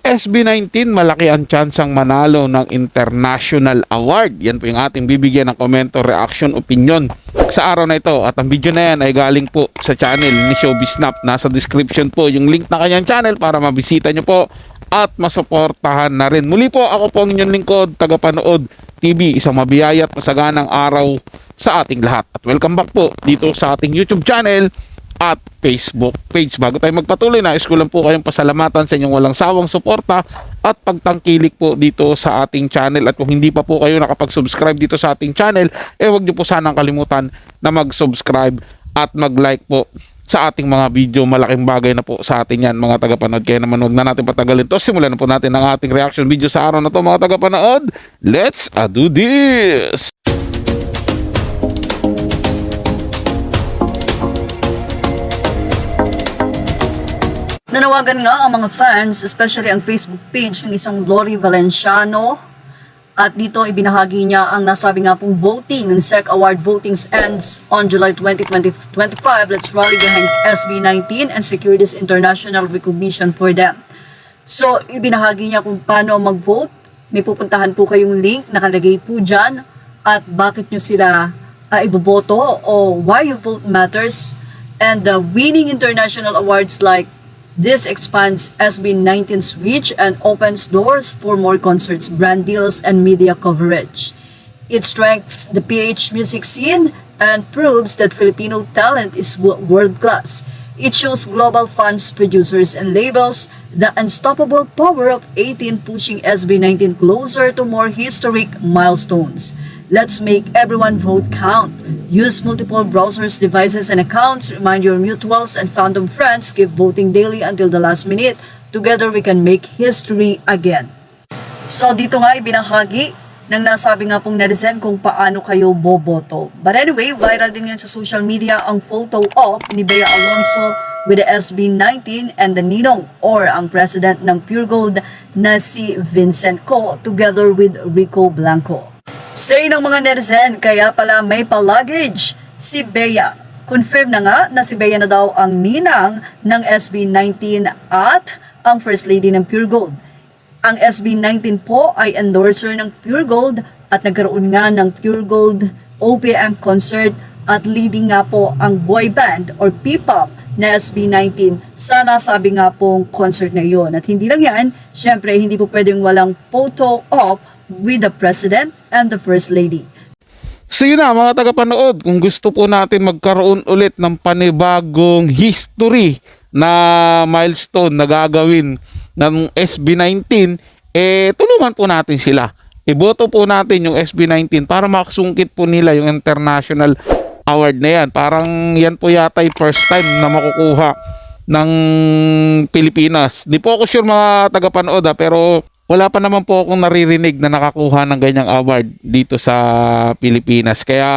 SB19, malaki ang tsansang manalo ng international award. Yan po yung ating bibigyan ng komento, reaction, opinion sa araw na ito. At ang video na yan ay galing po sa channel ni Showbiz Snap. Nasa description po yung link na kanyang channel para mabisita nyo po at masuportahan na rin. Muli po, ako po ang inyong lingkod, tagapanood TV, isang mabiyaya at masaganang araw sa ating lahat. At welcome back po dito sa ating YouTube channel at Facebook page. Bago tayo magpatuloy, nais ko lang po kayong pasalamatan sa inyong walang sawang suporta at pagtangkilik po dito sa ating channel. At kung hindi pa po kayo nakapag-subscribe dito sa ating channel, huwag niyo po sanang kalimutan na mag-subscribe at mag-like po sa ating mga video. Malaking bagay na po sa atin yan, mga tagapanood. Kaya naman huwag na natin patagalin to. Simulan na po natin ang ating reaction video sa araw na to, mga tagapanood. Let's do this! Nanawagan nga ang mga fans, especially ang Facebook page ng isang Lori Valenciano. At dito ibinahagi niya ang nasabi nga pong voting ng SEC Award votings ends on July 2025. Let's rally behind SB19 and secure this international recognition for them. So ibinahagi niya kung paano mag-vote. May pupuntahan po kayong link, nakalagay po dyan. At bakit nyo sila iboboto o why you vote matters. And winning international awards like this expands SB19's reach and opens doors for more concerts, brand deals, and media coverage. It strengthens the PH music scene and proves that Filipino talent is world-class. It shows global fans, producers, and labels the unstoppable power of 18 pushing SB19 closer to more historic milestones. Let's make everyone vote count. Use multiple browsers, devices, and accounts. Remind your mutuals and fandom friends. Give voting daily until the last minute. Together, we can make history again. So, dito nga ibinahagi ng nasabi nga pong netizen kung paano kayo boboto. But anyway, viral din ngayon sa social media ang photo op ni Bea Alonzo with the SB19 and the Ninong or ang president ng Pure Gold na si Vincent Co together with Rico Blanco. Say ng mga netizen, kaya pala may pa-luggage si Bea. Confirm na nga na si Bea na daw ang ninang ng SB19 at ang First Lady ng Pure Gold. Ang SB19 po ay endorser ng Pure Gold at nagkaroon nga ng Pure Gold OPM concert at leading nga po ang boy band or P-pop na SB19 sa nasabi nga pong concert na iyon. At hindi lang yan, syempre hindi po pwedeng walang photo op with the President and the First Lady. So yun na, mga tagapanood, kung gusto po natin magkaroon ulit ng panibagong history na milestone na gagawin ng SB19, tulungan po natin sila. Iboto po natin yung SB19 para makasungkit po nila yung international award na yan. Parang yan po yata yung first time na makukuha ng Pilipinas. Di po ako sure, mga tagapanood, pero wala pa naman po akong naririnig na nakakuha ng ganyang award dito sa Pilipinas. Kaya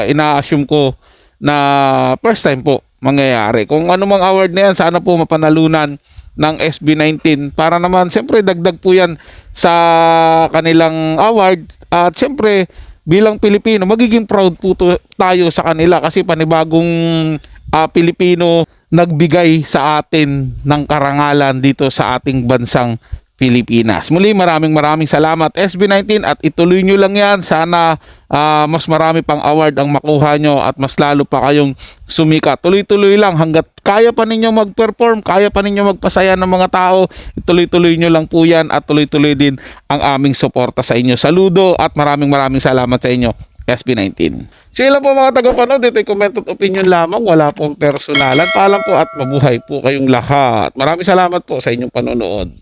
ina-assume ko na first time po mangyayari. Kung ano mang award na yan, sana po mapanalunan ng SB19 para naman siyempre dagdag po yan sa kanilang award. At siyempre bilang Pilipino, magiging proud po tayo sa kanila kasi panibagong Pilipino nagbigay sa atin ng karangalan dito sa ating bansang Pilipinas. Muli, maraming salamat SB19 at ituloy nyo lang yan. Sana mas marami pang award ang makuha nyo at mas lalo pa kayong sumikat. Tuloy-tuloy lang hanggat kaya pa ninyo mag-perform, kaya pa ninyo magpasaya ng mga tao. Ituloy-tuloy nyo lang po yan at tuloy-tuloy din ang aming suporta sa inyo. Saludo at maraming salamat sa inyo SB19. So yun lang po, mga tagapanood. Ito'y comment at opinion lamang. Wala pong personalan. Paalam po at mabuhay po kayong lahat. Maraming salamat po sa inyong panonood.